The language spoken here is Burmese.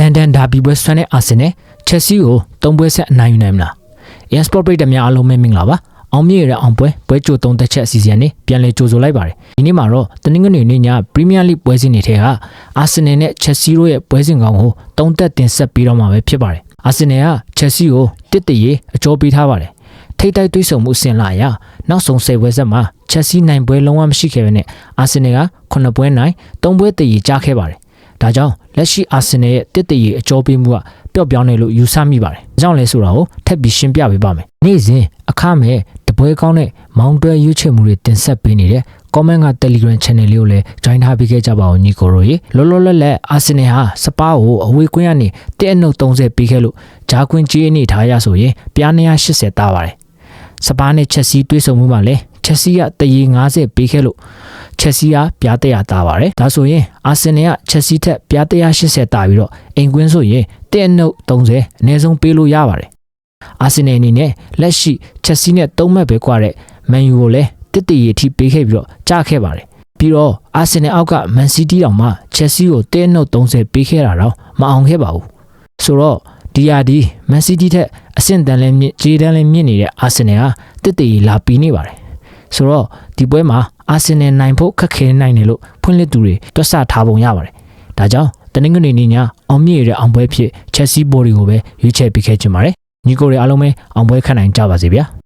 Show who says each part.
Speaker 1: လန်ဒန်ဒါဘီပွဲဆွမ်းတဲ့အာဆင်နယ်ချက်စီကို3ပွဲဆက်အနိုင်ယူနိုင်မလား။ Sport ပရိသတ်များအားလုံးပဲမင်္ဂလာပါ။အောင်မြင့်ရတဲ့အောင်ပွဲကြို3သက်ချက်အစီအစဉ်နဲ့ပြန်လည်ကြိုဆိုလိုက်ပါတယ်။ဒီနေ့မှာတော့တနင်္ဂနွေနေ့ညပရီးမီးယားလိပွဲစဉ်တွေထဲကအာဆင်နယ်နဲ့ချက်စီတို့ရဲ့ပွဲစဉ်ကောင်းကို3သက်တင်ဆက်ပြီးတော့မှာပဲဖြစ်ပါတယ်။အာဆင်နယ်ကချက်စီကို1-1အကျော်ပေးထားပါတယ်။ထိပ်တိုက်တွေ့ဆုံမှုအဆင့်လာရနောက်ဆုံး10ပွဲဆက်မှာချက်စီနိုင်ပွဲလုံးဝမရှိခဲ့ဘဲနဲ့အာဆင်နယ်က9ပွဲနိုင်3ပွဲတည်ကြားခဲ့ပါတယ်။ဒါကြောင့်လက်ရှိအာဆင်နယ်ရဲ့1-1အကျော်ပေးမှုကပျော့ပြောင်းနေလို့ယူဆမိပါတယ်။အကြောင်းလဲဆိုတာကိုထပ်ပြီးရှင်းပြပေးပါမယ်။နေ့စဉ်အခမဲ့တပွဲကောင်းတဲ့မောင်တွဲရွေးချယ်မှုတွေတင်ဆက်ပေးနေတဲ့ comment က Telegram channel လေးကိုလည်း join ထားပေးခဲ့ကြပါဦးညီကိုတို့ရေ။လောလောလတ်လတ်အာဆင်နယ်ဟာစပါးကိုအဝေးကွင်းကနေ1-30ပေးခဲ့လို့ဂျာကွင်းကြီးအနေထားရဆိုရင်ပြား280တားပါတယ်။စပါးနဲ့ချက်စီတွေးဆုံမှုမှာလည်းချက်စီက150ပေးခဲ့လို့ချက်စီကပြား100တားပါတယ်။ဒါဆိုရင်အာဆင်နယ်ကချက်စီထက်ပြား180တားပြီးတော့အိမ်ကွင်းဆိုရင်1-30အနည်းဆုံးပေးလို့ရပါတယ်။အာဆင်နယ်အနေနဲ့လက်ရှိချက်စီနဲ့3မှတ်ပဲကွာတဲ့မန်ယူကိုလည်း1-1အထိပေးခဲ့ပြီးတော့ကြားခဲ့ပါတယ်။ပြီးတော့အာဆင်နယ်အောက်ကမန်စီးတီးတောင်မှချက်စီကို1-30ပေးခဲ့တာတော့မအောင်ခဲ့ပါဘူး။ဆိုတော့ဒီမန်စီးတီးထက်အဆင့်တန်းလည်းမြင့်ခြေတန်းလည်းမြင့်နေတဲ့အာဆင်နယ်က1-1လာပြီးနေပါတယ်။ဆိုတော့ဒီပွဲမှာအာဆင်နယ်နိုင်ဖို့ခက်ခဲနိုင်တယ်လို့ဖွင့်လှစ်သူတွေတွက်ဆထားပုံရပါတယ်။ဒါကြောင့်တနင်္ဂနွေနေ့ညအောင်မြင့်ရတဲ့အောင်ပွဲဖြစ်ချက်စီဘော်ဒီကိုပဲရွေးချယ်ပေးခဲ့ကြပါတယ်။ညီကိုတွေအားလုံးပဲအောင်ပွဲခံနိုင်ကြပါစေဗျာ။